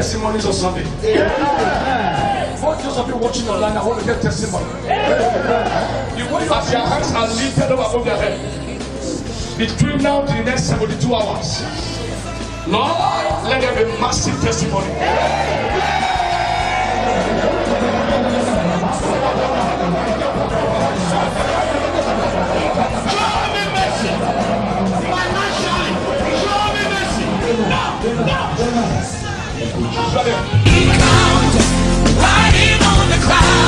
testimonies or something. For those of you watching online, I want to get testimony. As your hands are lifted up above your head, between now to the next 72 hours, Lord, let there be massive testimony.